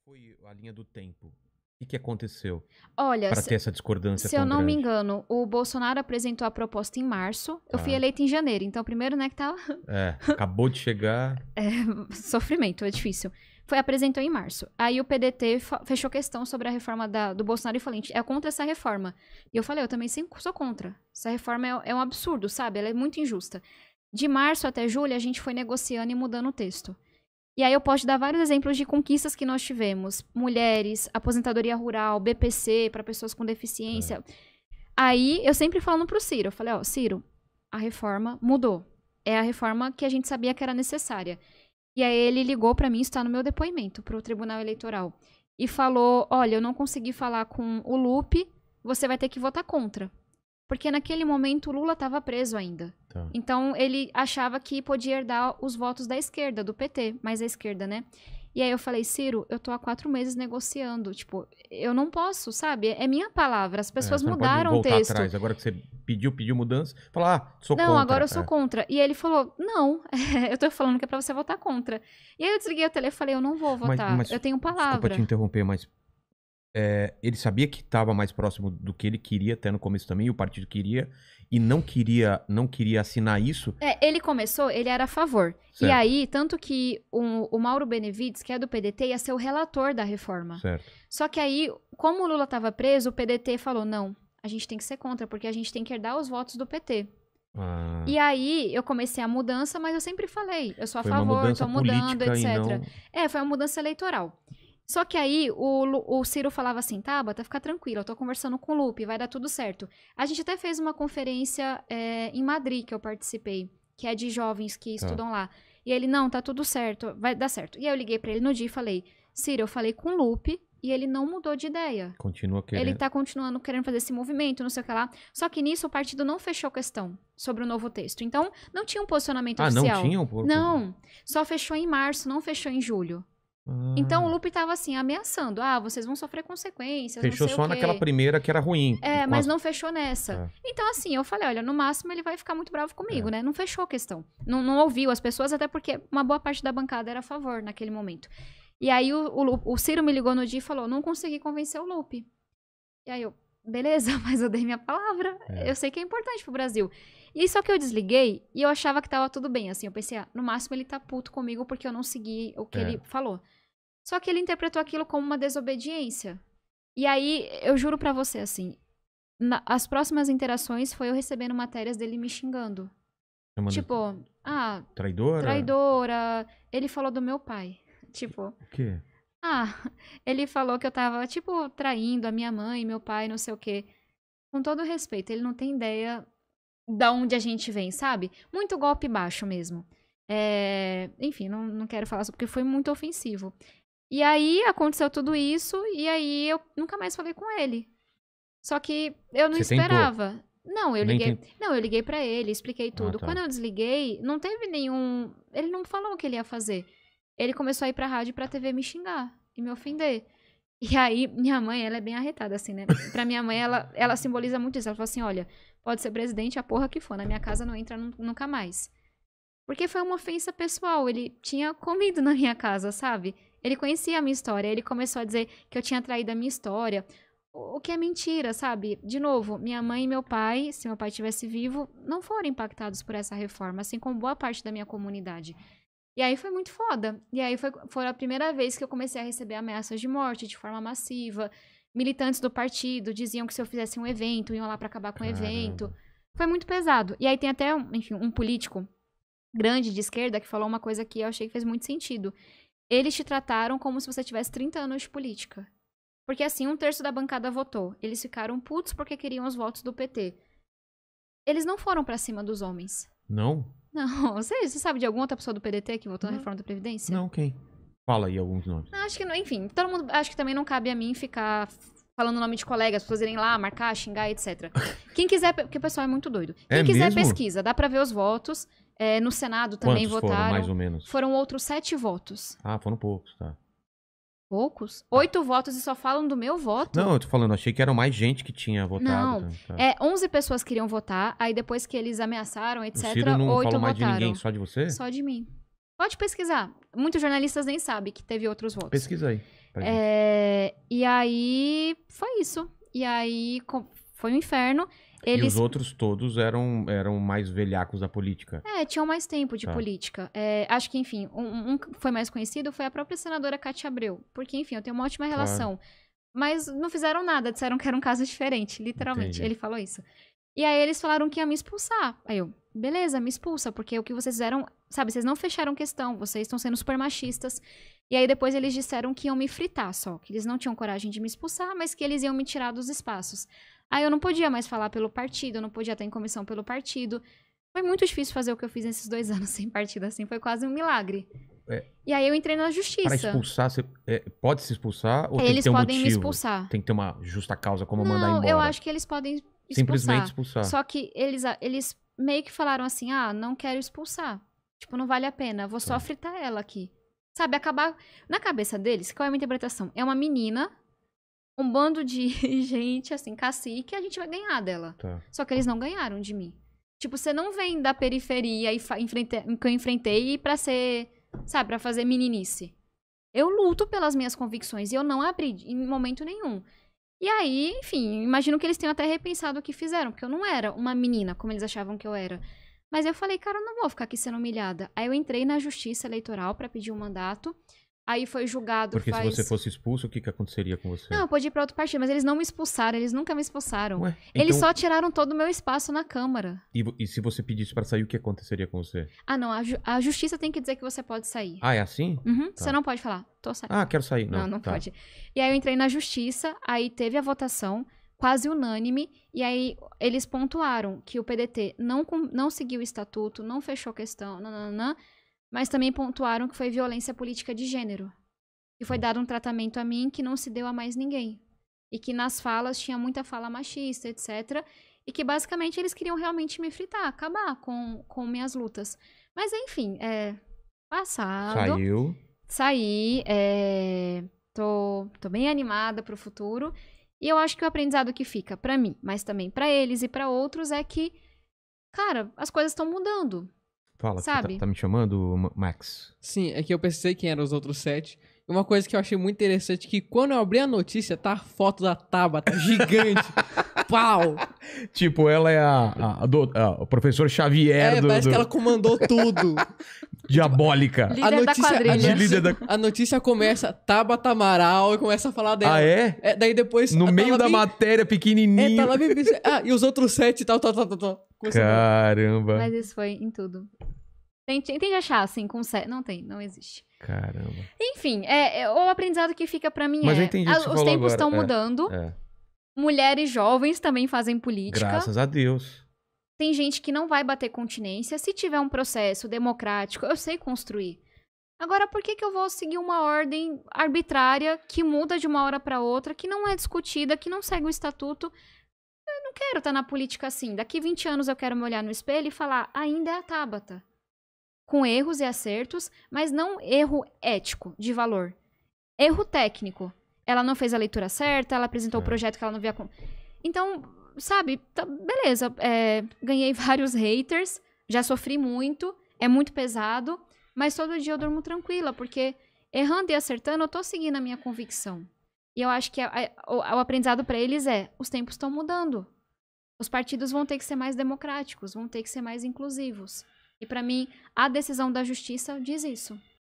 foi a linha do tempo? O que aconteceu Olha, para ter essa discordância se eu tão não me grande? engano, o Bolsonaro apresentou a proposta em março. Eu fui Tá. eleita em janeiro, então primeiro, né, que tava É, acabou de chegar. sofrimento, é difícil. Apresentou em março. Aí o PDT fechou questão sobre a reforma do Bolsonaro e falou, é contra essa reforma. E eu falei, eu também sou contra. Essa reforma é um absurdo, sabe? Ela é muito injusta. De março até julho, a gente foi negociando e mudando o texto. E aí eu posso te dar vários exemplos de conquistas que nós tivemos. Mulheres, aposentadoria rural, BPC para pessoas com deficiência. Aí eu sempre falando pro Ciro, eu falei, ó, Ciro, a reforma mudou. É a reforma que a gente sabia que era necessária. E aí ele ligou pra mim, está no meu depoimento pro Tribunal Eleitoral. E falou, olha, eu não consegui falar com o Lupe, você vai ter que votar contra. Porque naquele momento o Lula estava preso ainda. Tá. Então ele achava que podia herdar os votos da esquerda, do PT, mais a esquerda, né? E aí eu falei, Ciro, eu tô há 4 meses negociando. Tipo, eu não posso, sabe? É minha palavra. As pessoas Você mudaram não o pode voltar texto. atrás. Agora que você pediu mudança, falar, sou Não, contra. agora eu sou contra. E ele falou, não, eu tô falando que é pra você votar contra. E aí eu desliguei o telefone e falei, eu não vou votar, eu tenho palavra. Desculpa te interromper, mas ele sabia que estava mais próximo do que ele queria, até no começo também, e o partido queria, e não queria assinar isso. Ele começou, ele era a favor. Certo. E aí, tanto que o Mauro Benevides, que é do PDT, ia ser o relator da reforma. Certo. Só que aí, como o Lula estava preso, o PDT falou, não, a gente tem que ser contra, porque a gente tem que herdar os votos do PT. E aí, eu comecei a mudança, mas eu sempre falei, eu sou a favor, tô mudando, etc. Foi uma mudança eleitoral. Só que aí, o Ciro falava assim, Tabata, fica tranquila, eu tô conversando com o Lupe, vai dar tudo certo. A gente até fez uma conferência em Madrid, que eu participei, que é de jovens que estudam lá. E ele, não, tá tudo certo, vai dar certo. E aí eu liguei pra ele no dia e falei, Ciro, eu falei com o Lupe e ele não mudou de ideia. Continua querendo. Ele tá continuando querendo fazer esse movimento, não sei o que lá. Só que nisso o partido não fechou questão sobre o novo texto. Então, não tinha um posicionamento oficial. Não tinha? Não, só fechou em março, não fechou em julho. Então o Lupe tava assim, ameaçando. Vocês vão sofrer consequências, fechou não sei só o quê. naquela primeira que era ruim. Mas não fechou nessa. Então assim, eu falei, olha, no máximo ele vai ficar muito bravo comigo, né? Não fechou a questão. Não ouviu as pessoas, até porque uma boa parte da bancada era a favor naquele momento. E aí o Ciro me ligou no dia e falou, não consegui convencer o Lupe. E aí eu, beleza, mas eu dei minha palavra. Eu sei que é importante pro Brasil. E só que eu desliguei e eu achava que tava tudo bem, assim. Eu pensei, no máximo ele tá puto comigo porque eu não segui o que ele falou. Só que ele interpretou aquilo como uma desobediência. E aí, eu juro pra você, assim, as próximas interações foi eu recebendo matérias dele me xingando. Tipo, traidora? Traidora. Ele falou do meu pai. Tipo... O quê? Ele falou que eu tava, tipo, traindo a minha mãe, meu pai, não sei o quê. Com todo respeito, ele não tem ideia de onde a gente vem, sabe? Muito golpe baixo mesmo. Enfim, não quero falar sobre porque foi muito ofensivo. E aí, aconteceu tudo isso, e aí eu nunca mais falei com ele. Só que eu não esperava. Tentou? Não, eu liguei. Não, eu liguei pra ele, expliquei tudo. Quando eu desliguei, não teve nenhum... Ele não falou o que ele ia fazer. Ele começou a ir pra rádio e pra TV me xingar e me ofender. E aí, minha mãe, ela é bem arretada, assim, né? Pra minha mãe, ela simboliza muito isso. Ela falou assim, olha, pode ser presidente a porra que for, na minha casa não entra nunca mais. Porque foi uma ofensa pessoal, ele tinha comido na minha casa, sabe? Ele conhecia a minha história, ele começou a dizer que eu tinha traído a minha história, o que é mentira, sabe? De novo, minha mãe e meu pai, se meu pai estivesse vivo, não foram impactados por essa reforma, assim como boa parte da minha comunidade. E aí foi muito foda. E aí foi a primeira vez que eu comecei a receber ameaças de morte de forma massiva. Militantes do partido diziam que se eu fizesse um evento, iam lá pra acabar com o evento. Foi muito pesado. E aí tem até, enfim, um político grande de esquerda que falou uma coisa que eu achei que fez muito sentido. Eles te trataram como se você tivesse 30 anos de política. Porque assim, 1/3 da bancada votou. Eles ficaram putos porque queriam os votos do PT. Eles não foram pra cima dos homens. Não? Não. Você sabe de alguma outra pessoa do PDT que votou na reforma da Previdência? Não, quem? Fala aí alguns nomes. Acho que não, enfim, todo mundo, acho que também não cabe a mim ficar falando o nome de colegas, as pessoas irem lá, marcar, xingar, etc. Quem quiser, porque o pessoal é muito doido. Quem quiser pesquisa, dá pra ver os votos. No Senado também votaram. Foram, mais ou menos? Foram outros 7 votos. Foram poucos, tá. Poucos? 8 votos e só falam do meu voto? Não, eu tô falando, achei que era mais gente que tinha votado. Não, 11 pessoas queriam votar, aí depois que eles ameaçaram, etc, o Ciro não 8 falou votaram. mais de ninguém, só de você? Só de mim. Pode pesquisar. Muitos jornalistas nem sabem que teve outros votos. Pesquisa aí. E aí, foi isso. E aí, foi um inferno. E os outros todos eram mais velhacos da política. Tinham mais tempo de política. Acho que, enfim, um que foi mais conhecido foi a própria senadora Cátia Abreu. Porque, enfim, eu tenho uma ótima relação. Mas não fizeram nada, disseram que era um caso diferente, literalmente. Ele falou isso. E aí eles falaram que ia me expulsar. Aí eu, beleza, me expulsa, porque o que vocês fizeram, sabe, vocês não fecharam questão, vocês estão sendo super machistas. E aí depois eles disseram que iam me fritar só, que eles não tinham coragem de me expulsar, mas que eles iam me tirar dos espaços. Aí eu não podia mais falar pelo partido, eu não podia estar em comissão pelo partido. Foi muito difícil fazer o que eu fiz nesses 2 anos sem partido, assim, foi quase um milagre. E aí eu entrei na justiça. Para expulsar, pode se expulsar ou tem eles que ter um motivo? Eles podem me expulsar. Tem que ter uma justa causa como mandar embora? Não, eu acho que eles podem expulsar. Simplesmente expulsar. Só que eles meio que falaram assim, não quero expulsar. Tipo, não vale a pena, vou só fritar ela aqui. Sabe, acabar... Na cabeça deles, qual é a minha interpretação? É uma menina, um bando de gente, assim, cacique, a gente vai ganhar dela. Só que eles não ganharam de mim. Tipo, você não vem da periferia que eu enfrentei pra ser... Sabe, pra fazer meninice. Eu luto pelas minhas convicções e eu não abri em momento nenhum. E aí, enfim, imagino que eles tenham até repensado o que fizeram, porque eu não era uma menina como eles achavam que eu era. Mas eu falei, cara, eu não vou ficar aqui sendo humilhada. Aí eu entrei na justiça eleitoral pra pedir um mandato. Aí foi julgado. Porque se você fosse expulso, o que aconteceria com você? Não, eu podia ir pra outro partido, mas eles não me expulsaram, eles nunca me expulsaram. Ué, eles só tiraram todo o meu espaço na Câmara. E se você pedisse pra sair, o que aconteceria com você? Não, a justiça tem que dizer que você pode sair. É assim? Uhum, você não pode falar, tô saindo. Quero sair. Não pode. E aí eu entrei na justiça, aí teve a votação, quase unânime, e aí eles pontuaram que o PDT não seguiu o estatuto, não fechou questão, mas também pontuaram que foi violência política de gênero. E foi dado um tratamento a mim que não se deu a mais ninguém. E que nas falas tinha muita fala machista, etc. E que basicamente eles queriam realmente me fritar, acabar com minhas lutas. Mas enfim, passado. Saí, tô bem animada pro futuro. E eu acho que o aprendizado que fica pra mim, mas também pra eles e pra outros, é que, cara, as coisas estão mudando. Fala, sabe? Você tá me chamando, Max? Sim, é que eu pesquisei quem eram os outros 7. Uma coisa que eu achei muito interessante é que quando eu abri a notícia, tá a foto da Tabata gigante. Pau! Tipo, ela é a professor Xavier parece que ela comandou tudo. Diabólica. Líder da quadrilha. A notícia começa, Tabata Amaral, e começa a falar dela. Daí depois... No meio da matéria, pequenininho. Tá lá bem... e os outros 7 e tal. Caramba. Mas isso foi em tudo. Tente achar, assim, com 7. Não existe. Caramba. Enfim, o aprendizado que fica pra mim Mas eu entendi o que você os falou tempos agora. estão mudando. Mulheres jovens também fazem política. Graças a Deus. Tem gente que não vai bater continência. Se tiver um processo democrático, eu sei construir. Agora, por que eu vou seguir uma ordem arbitrária que muda de uma hora pra outra, que não é discutida, que não segue o estatuto? Eu não quero estar na política assim. Daqui 20 anos eu quero me olhar no espelho e falar, ainda é a Tabata. Com erros e acertos, mas não erro ético, de valor. Erro técnico. Ela não fez a leitura certa, ela apresentou o projeto que ela não via... Então, sabe, beleza. Ganhei vários haters, já sofri muito, é muito pesado, mas todo dia eu durmo tranquila, porque errando e acertando, eu tô seguindo a minha convicção. E eu acho que o aprendizado pra eles os tempos estão mudando. Os partidos vão ter que ser mais democráticos, vão ter que ser mais inclusivos. E pra mim, a decisão da justiça diz isso.